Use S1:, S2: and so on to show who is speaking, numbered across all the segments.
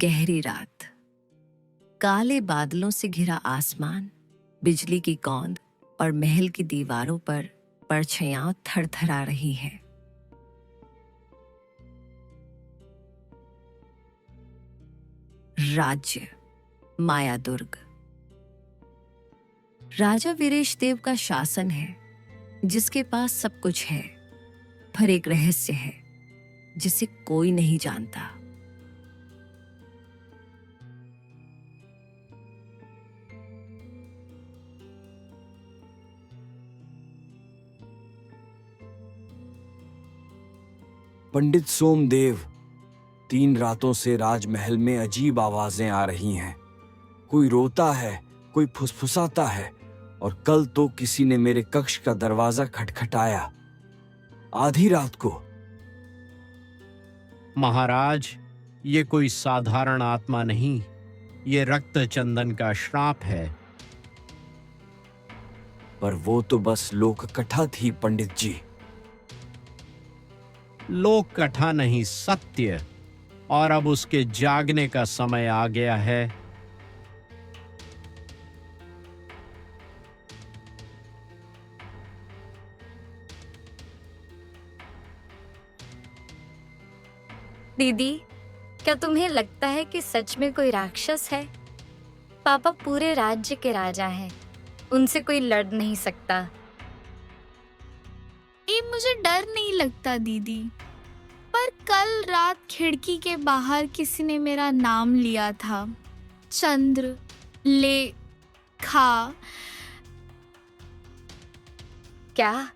S1: गहरी रात, काले बादलों से घिरा आसमान, बिजली की कौंद और महल की दीवारों पर परछाइयां थरथरा रही हैं। राज्य मायादुर्ग। राजा वीरेश देव का शासन है, जिसके पास सब कुछ है, पर एक रहस्य है जिसे कोई नहीं जानता।
S2: पंडित सोमदेव, 3 रातों से राजमहल में अजीब आवाजें आ रही हैं। कोई रोता है, कोई फुसफुसाता है, और कल तो किसी ने मेरे कक्ष का दरवाजा खटखटाया, आधी रात को।
S3: महाराज, ये कोई साधारण आत्मा नहीं, ये रक्त चंदन का श्राप है।
S2: पर वो तो बस लोक कथा थी पंडित जी।
S3: लोक कथा नहीं, सत्य। और अब उसके जागने का समय आ गया है।
S4: दीदी, क्या तुम्हें लगता है कि सच में कोई राक्षस है? पापा पूरे राज्य के राजा हैं, उनसे कोई लड़ नहीं सकता।
S5: ये मुझे डर नहीं लगता दीदी, पर कल रात खिड़की के बाहर किसी ने मेरा नाम लिया था, चंद्र लेखा।
S4: क्या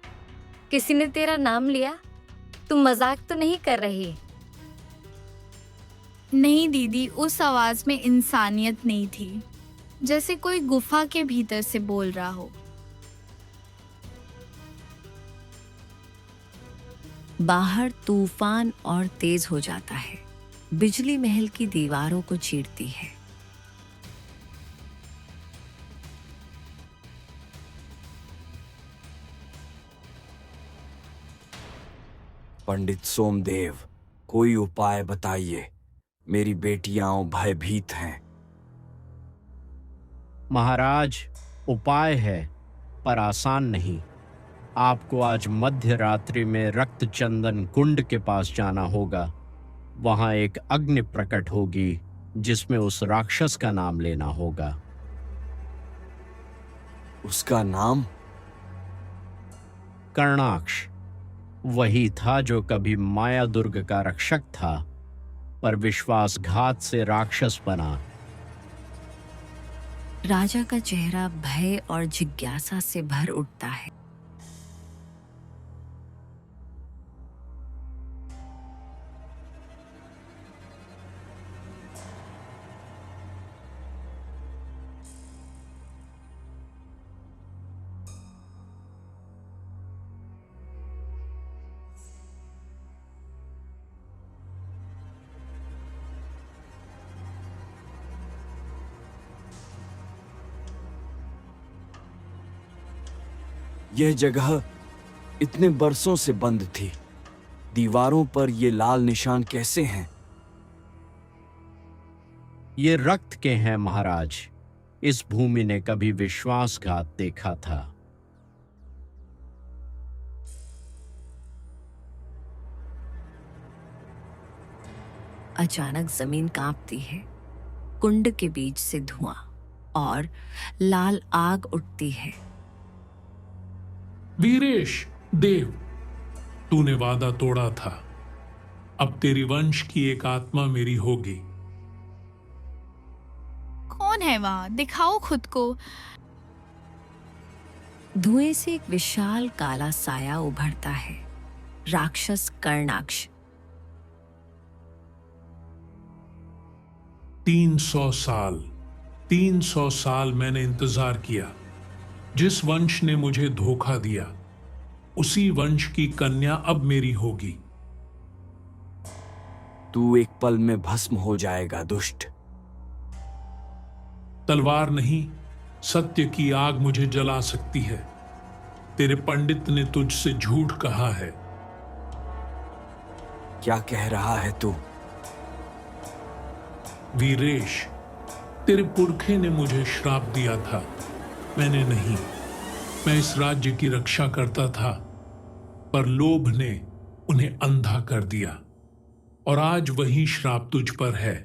S4: किसी ने तेरा नाम लिया? तुम मजाक तो नहीं कर रही?
S5: नहीं दीदी, उस आवाज में इंसानियत नहीं थी, जैसे कोई गुफा के भीतर से बोल रहा हो।
S1: बाहर तूफान और तेज हो जाता है। बिजली महल की दीवारों को चीरती है।
S2: पंडित सोमदेव, कोई उपाय बताइए, मेरी बेटियां भयभीत हैं।
S3: महाराज, उपाय है, पर आसान नहीं। आपको आज मध्य रात्रि में रक्त चंदन कुंड के पास जाना होगा। वहां एक अग्नि प्रकट होगी, जिसमें उस राक्षस का नाम लेना होगा।
S2: उसका नाम?
S3: कर्णाक्ष। वही था जो कभी मायादुर्ग का रक्षक था, पर विश्वासघात से राक्षस बना।
S1: राजा का चेहरा भय और जिज्ञासा से भर उठता है।
S2: यह जगह इतने बरसों से बंद थी। दीवारों पर ये लाल निशान कैसे हैं?
S3: ये रक्त के हैं महाराज। इस भूमि ने कभी विश्वासघात देखा था।
S1: अचानक जमीन कांपती है। कुंड के बीच से धुआं और लाल आग उठती है।
S6: वीरेश देव, तूने वादा तोड़ा था। अब तेरी वंश की एक आत्मा मेरी होगी।
S5: कौन है वहां? दिखाओ खुद को।
S1: धुएं से एक विशाल काला साया उभरता है। राक्षस कर्णाक्ष।
S6: 300 साल मैंने इंतजार किया। जिस वंश ने मुझे धोखा दिया, उसी वंश की कन्या अब मेरी होगी।
S2: तू एक पल में भस्म हो जाएगा दुष्ट।
S6: तलवार नहीं, सत्य की आग मुझे जला सकती है। तेरे पंडित ने तुझसे झूठ कहा है।
S2: क्या कह रहा है तू?
S6: वीरेश, तेरे पुरखे ने मुझे श्राप दिया था, मैंने नहीं। मैं इस राज्य की रक्षा करता था, पर लोभ ने उन्हें अंधा कर दिया, और आज वही श्राप तुझ पर है।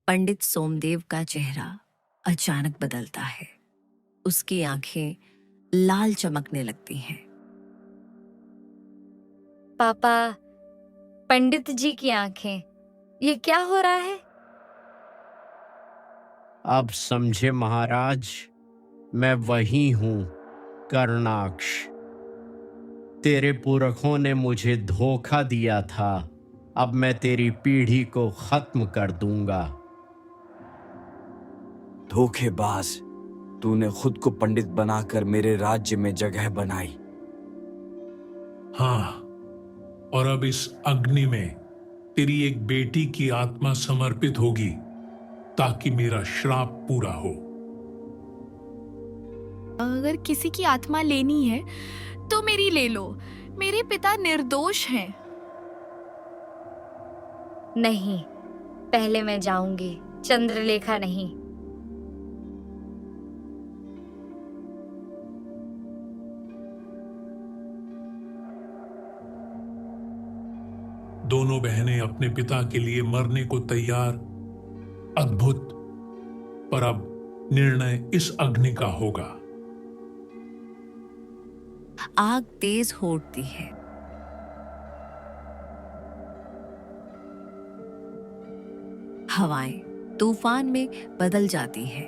S1: पंडित सोमदेव का चेहरा अचानक बदलता है। उसकी आंखें लाल चमकने लगती हैं।
S4: पापा, पंडित जी की आंखें, ये क्या हो रहा है?
S3: अब समझे महाराज, मैं वही हूं, कर्णाक्ष। तेरे पुरखों ने मुझे धोखा दिया था, अब मैं तेरी पीढ़ी को खत्म कर दूंगा।
S2: धोखेबाज, तूने खुद को पंडित बनाकर मेरे राज्य में जगह बनाई।
S6: हाँ, और अब इस अग्नि में तेरी एक बेटी की आत्मा समर्पित होगी, ताकि मेरा श्राप पूरा हो।
S5: अगर किसी की आत्मा लेनी है तो मेरी ले लो, मेरे पिता निर्दोष हैं।
S4: नहीं, पहले मैं जाऊंगी, चंद्रलेखा नहीं।
S6: दोनों बहनें अपने पिता के लिए मरने को तैयार। अद्भुत, पर अब निर्णय इस अग्नि का होगा।
S1: आग तेज हो उठती है। हवाएं तूफान में बदल जाती हैं।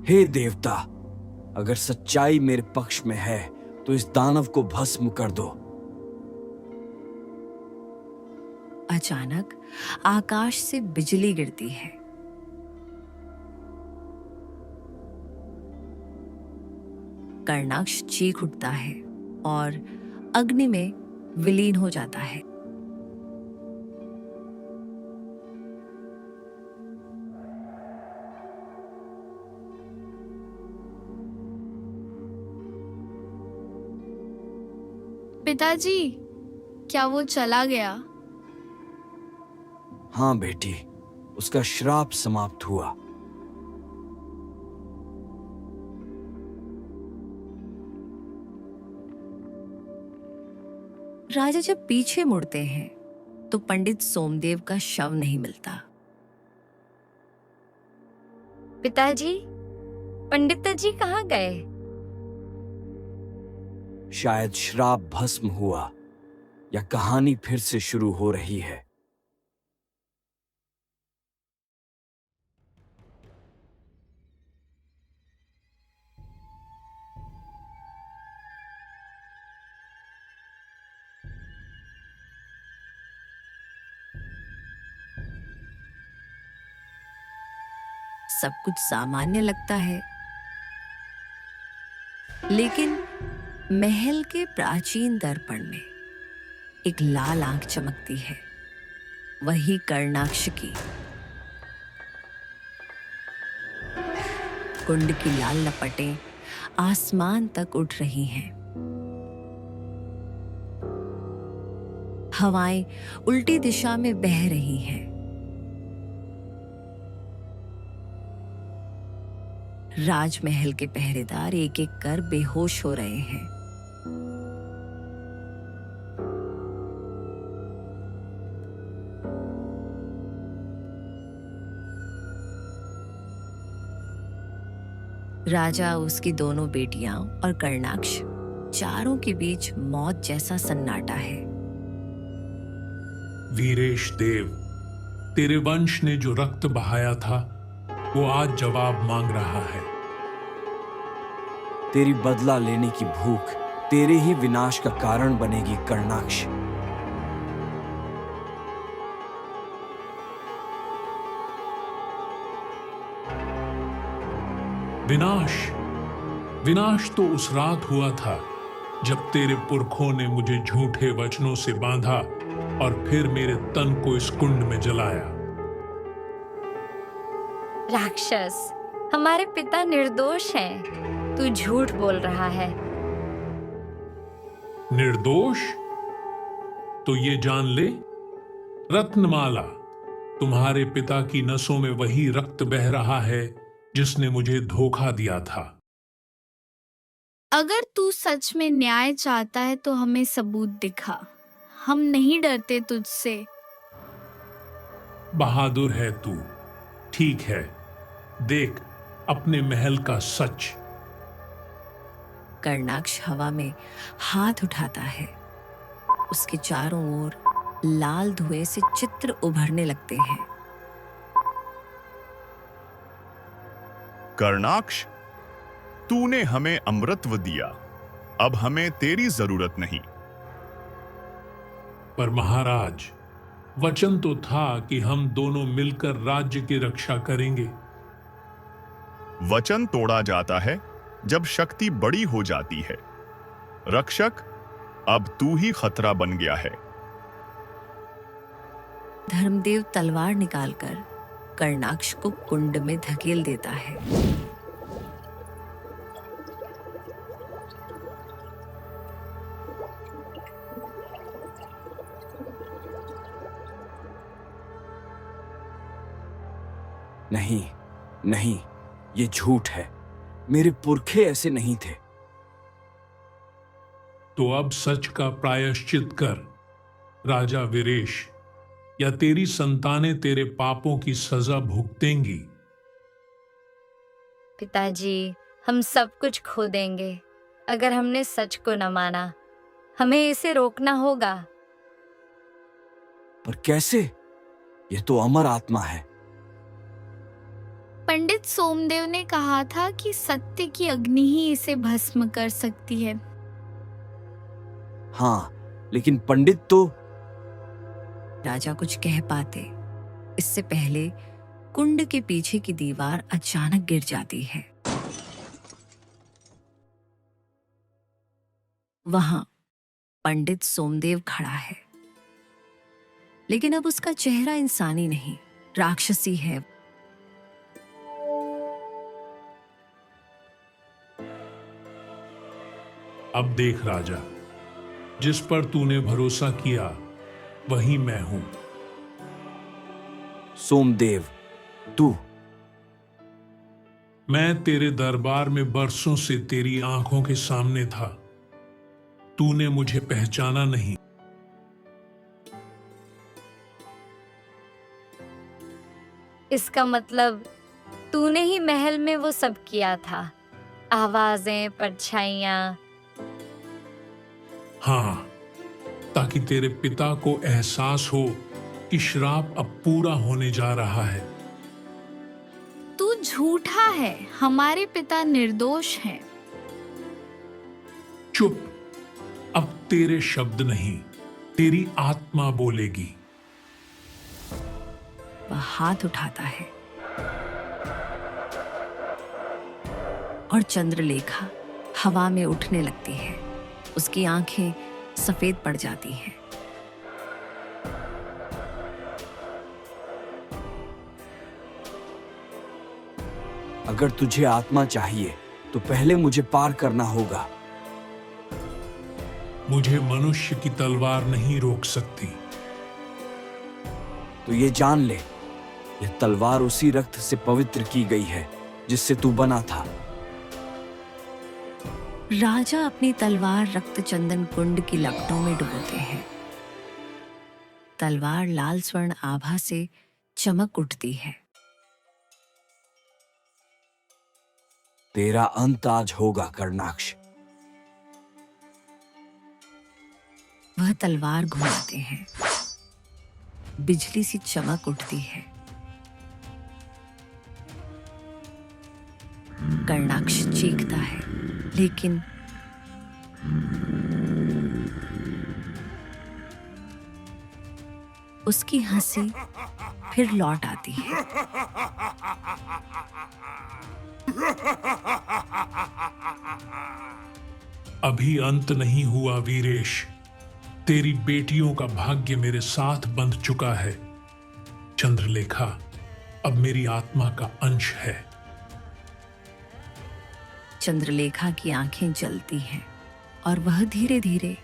S2: हे देवता, अगर सच्चाई मेरे पक्ष में है तो इस दानव को भस्म कर दो।
S1: अचानक आकाश से बिजली गिरती है। कर्णाक्ष चीख उठता है और अग्नि में विलीन हो जाता है।
S5: पिताजी, क्या वो चला गया?
S2: हाँ बेटी, उसका श्राप समाप्त हुआ।
S1: राजा जब पीछे मुड़ते हैं तो पंडित सोमदेव का शव नहीं मिलता।
S4: पिताजी, पंडित जी कहाँ गए?
S2: शायद श्राप भस्म हुआ, या कहानी फिर से शुरू हो रही है।
S1: सब कुछ सामान्य लगता है, लेकिन महल के प्राचीन दर्पण में एक लाल आंख चमकती है, वही कर्णाक्ष की। कुंड की लाल लपटें आसमान तक उठ रही हैं। हवाएं उल्टी दिशा में बह रही हैं। राजमहल के पहरेदार एक एक कर बेहोश हो रहे हैं। राजा, उसकी दोनों बेटियां और कर्णाक्ष, चारों के बीच मौत जैसा सन्नाटा है।
S6: वीरेश देव, तेरे वंश ने जो रक्त बहाया था वो आज जवाब मांग रहा है।
S2: तेरी बदला लेने की भूख तेरे ही विनाश का कारण बनेगी कर्णाक्ष।
S6: विनाश? विनाश तो उस रात हुआ था जब तेरे पुरखों ने मुझे झूठे वचनों से बांधा और फिर मेरे तन को इस कुंड में जलाया।
S4: राक्षस, हमारे पिता निर्दोष हैं। तू झूठ बोल रहा है।
S6: निर्दोष? तो ये जान ले, रत्नमाला, तुम्हारे पिता की नसों में वही रक्त बह रहा है जिसने मुझे धोखा दिया था।
S5: अगर तू सच में न्याय चाहता है तो हमें सबूत दिखा। हम नहीं डरते तुझसे।
S6: बहादुर है तू। ठीक है, देख अपने महल का सच।
S1: कर्णाक्ष हवा में हाथ उठाता है। उसके चारों ओर लाल धुएं से चित्र उभरने लगते हैं।
S7: कर्णाक्ष, तूने हमें अमृतत्व दिया, अब हमें तेरी जरूरत नहीं।
S6: पर महाराज, वचन तो था कि हम दोनों मिलकर राज्य की रक्षा करेंगे।
S7: वचन तोड़ा जाता है जब शक्ति बड़ी हो जाती है। रक्षक, अब तू ही खतरा बन गया है।
S1: धर्मदेव तलवार निकालकर कर्णाक्ष को कुंड में धकेल देता है।
S2: नहीं, नहीं, ये झूठ है। मेरे पुरखे ऐसे नहीं थे।
S6: तो अब सच का प्रायश्चित कर, राजा वीरेश, या तेरी संतानें तेरे पापों की सजा भुगतेंगी।
S4: पिताजी, हम सब कुछ खो देंगे अगर हमने सच को न माना। हमें इसे रोकना होगा।
S2: पर कैसे? ये तो अमर आत्मा है।
S5: पंडित सोमदेव ने कहा था कि सत्य की अग्नि ही इसे भस्म कर सकती है।
S2: हाँ, लेकिन पंडित तो।
S1: राजा कुछ कह पाते इससे पहले कुंड के पीछे की दीवार अचानक गिर जाती है। वहां पंडित सोमदेव खड़ा है, लेकिन अब उसका चेहरा इंसानी नहीं, राक्षसी है।
S6: अब देख राजा, जिस पर तूने भरोसा किया वही मैं हूं।
S2: सोमदेव, तू।
S6: मैं तेरे दरबार में बरसों से तेरी आंखों के सामने था। तूने मुझे पहचाना नहीं।
S4: इसका मतलब तूने ही महल में वो सब किया था, आवाजें, परछाइयां।
S6: हाँ, ताकि तेरे पिता को एहसास हो कि श्राप अब पूरा होने जा रहा है।
S5: तू झूठा है। हमारे पिता निर्दोष हैं।
S6: चुप, अब तेरे शब्द नहीं, तेरी आत्मा बोलेगी।
S1: वह हाथ उठाता है और चंद्रलेखा हवा में उठने लगती है। उसकी आंखें सफेद पड़ जाती हैं।
S2: अगर तुझे आत्मा चाहिए तो पहले मुझे पार करना होगा।
S6: मुझे मनुष्य की तलवार नहीं रोक सकती।
S2: तो ये जान ले, यह तलवार उसी रक्त से पवित्र की गई है जिससे तू बना था।
S1: राजा अपनी तलवार रक्त चंदन कुंड की लपटों में डुबोते हैं। तलवार लाल स्वर्ण आभा से चमक उठती है।
S2: तेरा अंत आज होगा कर्णाक्ष।
S1: वह तलवार घुमाते हैं। बिजली सी चमक उठती है। कर्णाक्ष चीखता है, लेकिन उसकी हंसी फिर लौट आती है।
S6: अभी अंत नहीं हुआ वीरेश। तेरी बेटियों का भाग्य मेरे साथ बंध चुका है। चंद्रलेखा अब मेरी आत्मा का अंश है।
S1: चंद्रलेखा की आंखें जलती हैं और वह धीरे धीरे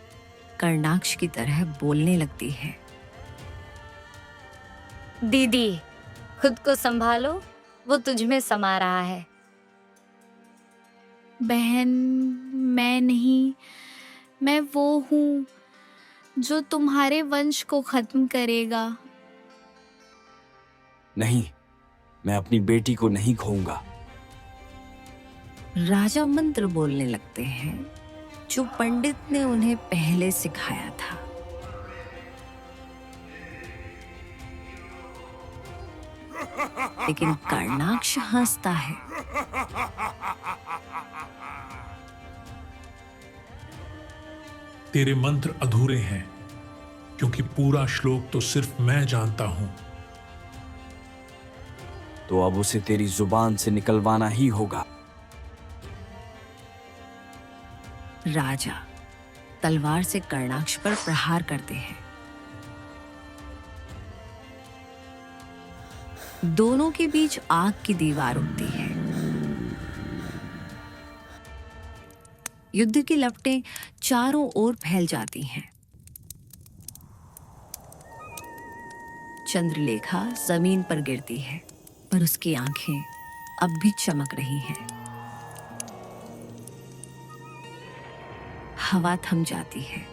S1: कर्णाक्ष की तरह बोलने लगती है।
S4: दीदी, खुद को संभालो, वो तुझ में समा रहा है।
S5: बहन, मैं नहीं, मैं वो हूँ जो तुम्हारे वंश को खत्म करेगा।
S2: नहीं, मैं अपनी बेटी को नहीं खोऊंगा।
S1: राजा मंत्र बोलने लगते हैं जो पंडित ने उन्हें पहले सिखाया था। लेकिन कर्णाक्ष हंसता है।
S6: तेरे मंत्र अधूरे हैं, क्योंकि पूरा श्लोक तो सिर्फ मैं जानता हूं।
S2: तो अब उसे तेरी जुबान से निकलवाना ही होगा।
S1: राजा तलवार से कर्णाक्ष पर प्रहार करते हैं। दोनों के बीच आग की दीवार उठती है। युद्ध की लपटें चारों ओर फैल जाती हैं। चंद्रलेखा जमीन पर गिरती है, पर उसकी आंखें अब भी चमक रही हैं। हवा थम जाती है।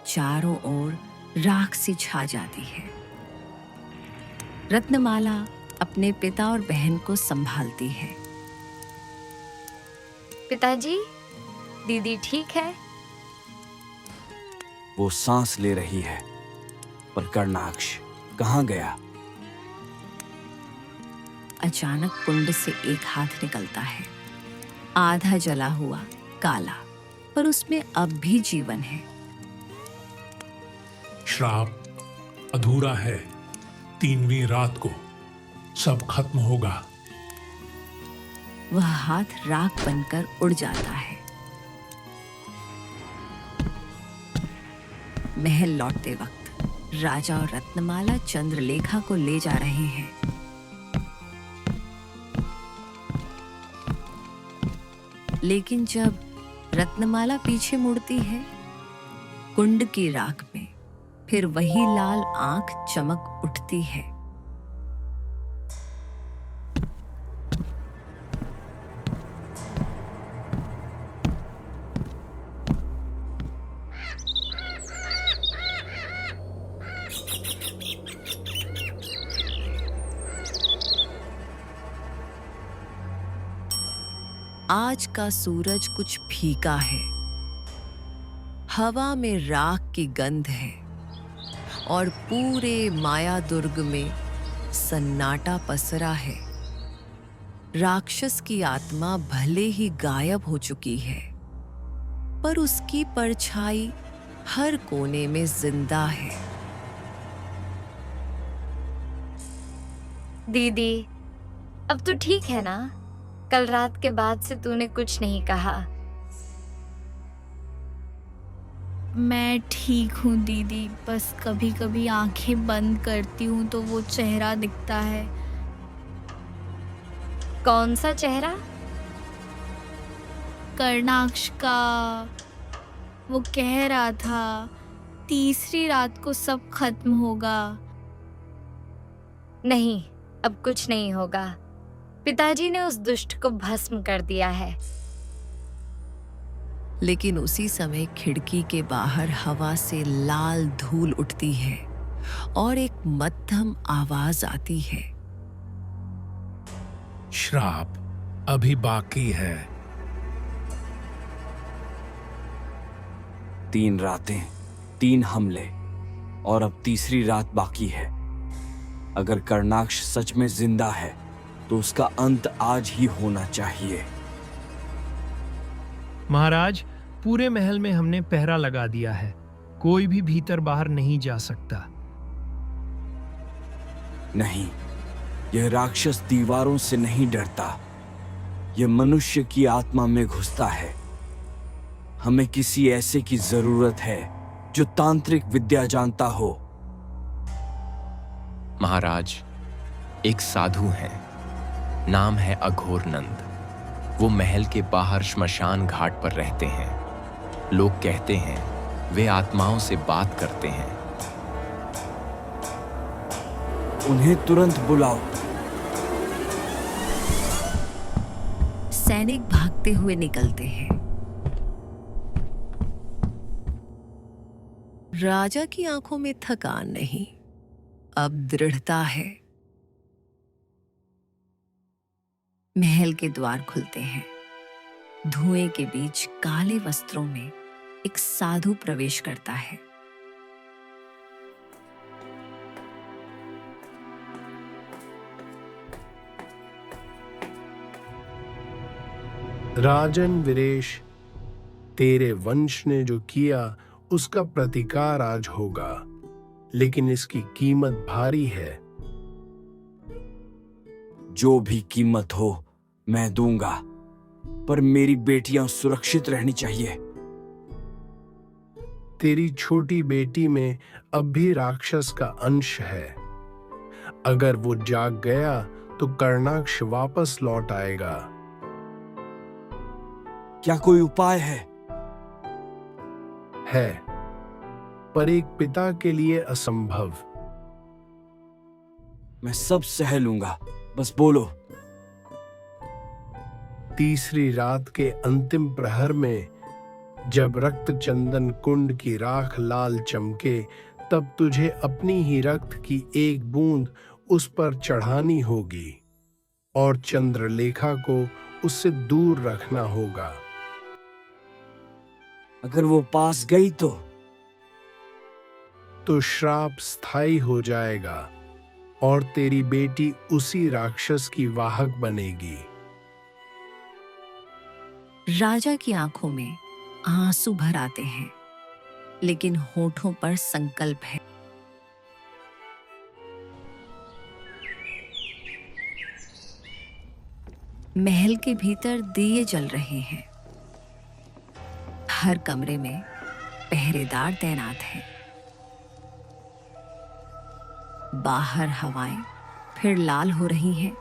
S1: चारों ओर राख सी छा जाती है। रत्नमाला अपने पिता और बहन को संभालती है।
S4: पिताजी, दीदी ठीक है?
S2: वो सांस ले रही है, पर कर्णाक्ष कहाँ गया?
S1: अचानक कुंड से एक हाथ निकलता है, आधा जला हुआ, काला, पर उसमें अब भी जीवन है।
S6: श्राप अधूरा है। 3वीं रात को सब खत्म होगा।
S1: वह हाथ राख बनकर उड़ जाता है। महल लौटते वक्त राजा और रत्नमाला चंद्रलेखा को ले जा रहे हैं। लेकिन जब रत्नमाला पीछे मुड़ती है, कुंड की राख में फिर वही लाल आंख चमक उठती है। आज का सूरज कुछ फीका है। हवा में राख की गंध है और पूरे माया दुर्ग में सन्नाटा पसरा है। राक्षस की आत्मा भले ही गायब हो चुकी है, पर उसकी परछाई हर कोने में जिंदा है।
S4: दीदी, अब तो ठीक है ना? कल रात के बाद से तूने कुछ नहीं कहा।
S5: मैं ठीक हूँ दीदी, बस कभी कभी आंखें बंद करती हूँ तो वो चेहरा दिखता है।
S4: कौन सा चेहरा?
S5: कर्णाक्ष का। वो कह रहा था 3री रात को सब खत्म होगा।
S4: नहीं, अब कुछ नहीं होगा। पिताजी ने उस दुष्ट को भस्म कर दिया है।
S1: लेकिन उसी समय खिड़की के बाहर हवा से लाल धूल उठती है और एक मध्यम आवाज आती है।
S6: श्राप अभी बाकी है।
S2: 3 रातें, 3 हमले, और अब 3री रात बाकी है। अगर कर्णाक्ष सच में जिंदा है तो उसका अंत आज ही होना चाहिए।
S8: महाराज, पूरे महल में हमने पहरा लगा दिया है। कोई भी भीतर बाहर नहीं जा सकता।
S2: नहीं, यह राक्षस दीवारों से नहीं डरता। यह मनुष्य की आत्मा में घुसता है। हमें किसी ऐसे की जरूरत है जो तांत्रिक विद्या जानता हो।
S9: महाराज, एक साधु हैं, नाम है अघोर नंद। वो महल के बाहर श्मशान घाट पर रहते हैं। लोग कहते हैं वे आत्माओं से बात करते हैं।
S2: उन्हें तुरंत बुलाओ।
S1: सैनिक भागते हुए निकलते हैं। राजा की आंखों में थकान नहीं, अब दृढ़ता है। महल के द्वार खुलते हैं। धुएं के बीच काले वस्त्रों में एक साधु प्रवेश करता है।
S10: राजन वीरेश, तेरे वंश ने जो किया उसका प्रतिकार आज होगा, लेकिन इसकी कीमत भारी है।
S2: जो भी कीमत हो मैं दूंगा, पर मेरी बेटियां सुरक्षित रहनी चाहिए।
S10: तेरी छोटी बेटी में अब भी राक्षस का अंश है। अगर वो जाग गया तो कर्णाक्ष वापस लौट आएगा।
S2: क्या कोई उपाय है?
S10: है, पर एक पिता के लिए असंभव।
S2: मैं सब सह लूंगा, बस बोलो।
S10: तीसरी रात के अंतिम प्रहर में जब रक्त चंदन कुंड की राख लाल चमके, तब तुझे अपनी ही रक्त की एक बूंद उस पर चढ़ानी होगी और चंद्रलेखा को उससे दूर रखना होगा।
S2: अगर वो पास गई तो
S10: श्राप स्थायी हो जाएगा और तेरी बेटी उसी राक्षस की वाहक बनेगी।
S1: राजा की आंखों में आंसू भर आते हैं, लेकिन होठों पर संकल्प है। महल के भीतर दिए जल रहे हैं। हर कमरे में पहरेदार तैनात हैं। बाहर हवाएं फिर लाल हो रही हैं।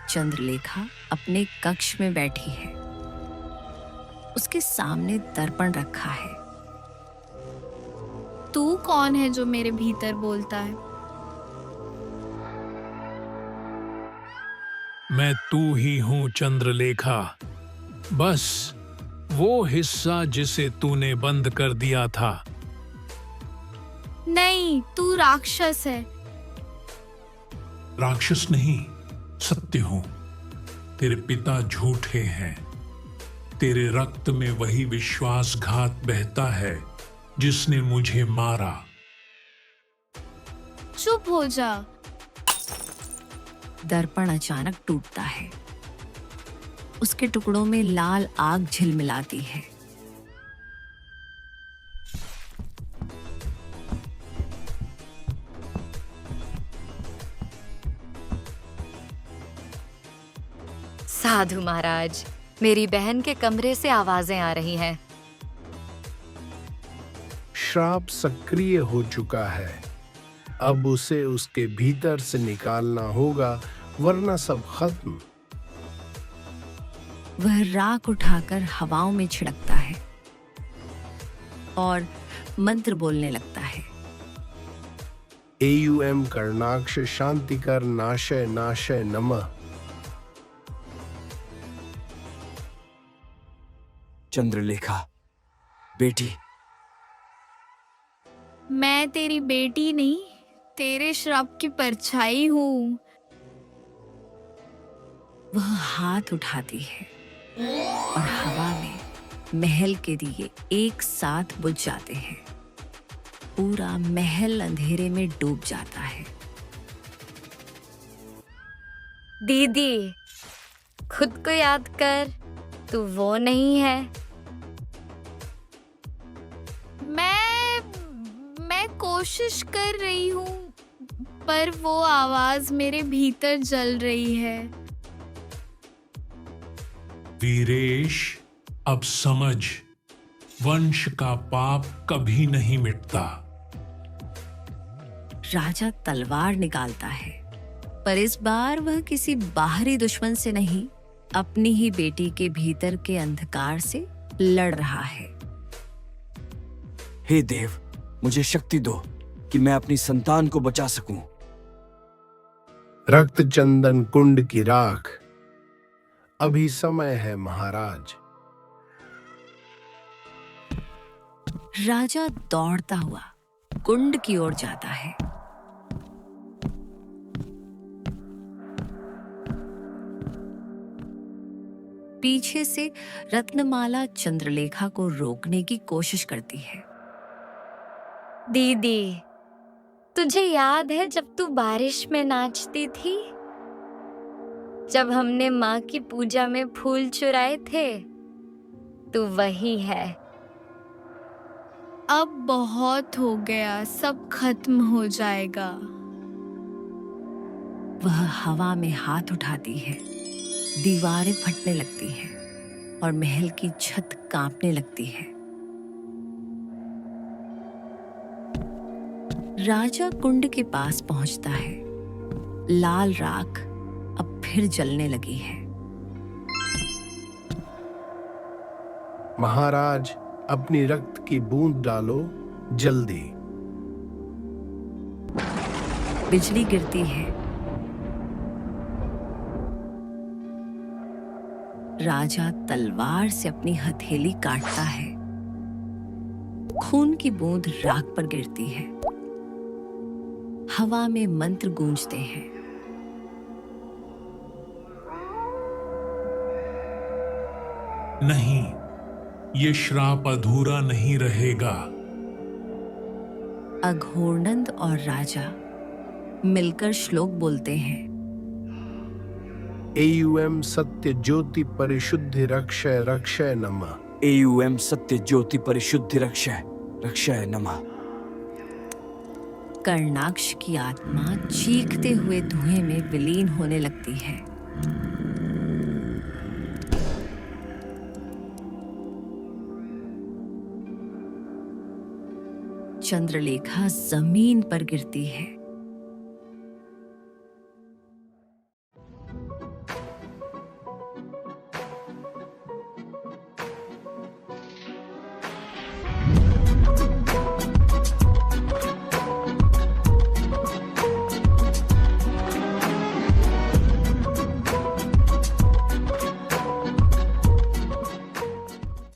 S1: चंद्रलेखा अपने कक्ष में बैठी है। उसके सामने दर्पण रखा है।
S5: तू कौन है जो मेरे भीतर बोलता है?
S6: मैं तू ही हूं चंद्रलेखा। बस वो हिस्सा जिसे तूने बंद कर दिया था।
S5: नहीं, तू राक्षस है।
S6: राक्षस नहीं, सत्य हूं। तेरे पिता झूठे हैं। तेरे रक्त में वही विश्वासघात बहता है जिसने मुझे मारा।
S5: चुप हो जा।
S1: दर्पण अचानक टूटता है। उसके टुकड़ों में लाल आग झिलमिलाती है।
S4: साधु महाराज, मेरी बहन के कमरे से आवाजें आ रही हैं।
S10: श्राप सक्रिय हो चुका है। अब उसे उसके भीतर से निकालना होगा, वरना सब खत्म।
S1: वह राख उठाकर हवाओं में छिड़कता है और मंत्र बोलने लगता है।
S10: एयुएम कर्णाक्ष शांतिकर नाशय नाशय नमः।
S2: चंद्रलेखा बेटी।
S5: मैं तेरी बेटी नहीं, तेरे श्राप की परछाई हूं।
S1: वह हाथ उठाती है और हवा में महल के दिए एक साथ बुझ जाते हैं। पूरा महल अंधेरे में डूब जाता है।
S4: दीदी, खुद को याद कर, तू वो नहीं है।
S5: मैं कोशिश कर रही हूँ, पर वो आवाज मेरे भीतर जल रही है।
S6: वीरेश, अब समझ, वंश का पाप कभी नहीं मिटता।
S1: राजा तलवार निकालता है, पर इस बार वह किसी बाहरी दुश्मन से नहीं, अपनी ही बेटी के भीतर के अंधकार से लड़ रहा है।
S2: हे देव, मुझे शक्ति दो कि मैं अपनी संतान को बचा सकूं।
S10: रक्त चंदन कुंड की राख, अभी समय है महाराज।
S1: राजा दौड़ता हुआ कुंड की ओर जाता है। पीछे से रत्नमाला चंद्रलेखा को रोकने की कोशिश करती है।
S4: दीदी, तुझे याद है जब तू बारिश में नाचती थी? जब हमने माँ की पूजा में फूल चुराए थे? तू वही है।
S5: अब बहुत हो गया, सब खत्म हो जाएगा।
S1: वह हवा में हाथ उठाती है, दीवारें फटने लगती हैं और महल की छत कांपने लगती है। राजा कुंड के पास पहुंचता है। लाल राख अब फिर जलने लगी है।
S10: महाराज, अपनी रक्त की बूंद डालो, जल्दी।
S1: बिजली गिरती है। राजा तलवार से अपनी हथेली काटता है। खून की बूंद राख पर गिरती है। हवा में मंत्र गूंजते हैं।
S6: नहीं, ये श्राप अधूरा नहीं रहेगा।
S1: अघोरनंद और राजा मिलकर श्लोक बोलते हैं।
S10: एयुएम सत्य ज्योति परिशुद्धि रक्षय रक्षय नमः।
S2: एयुएम सत्य ज्योति परिशुद्धि रक्षय रक्षय नमः।
S1: कर्णाक्ष की आत्मा चीखते हुए धुएं में विलीन होने लगती है। चंद्रलेखा जमीन पर गिरती है।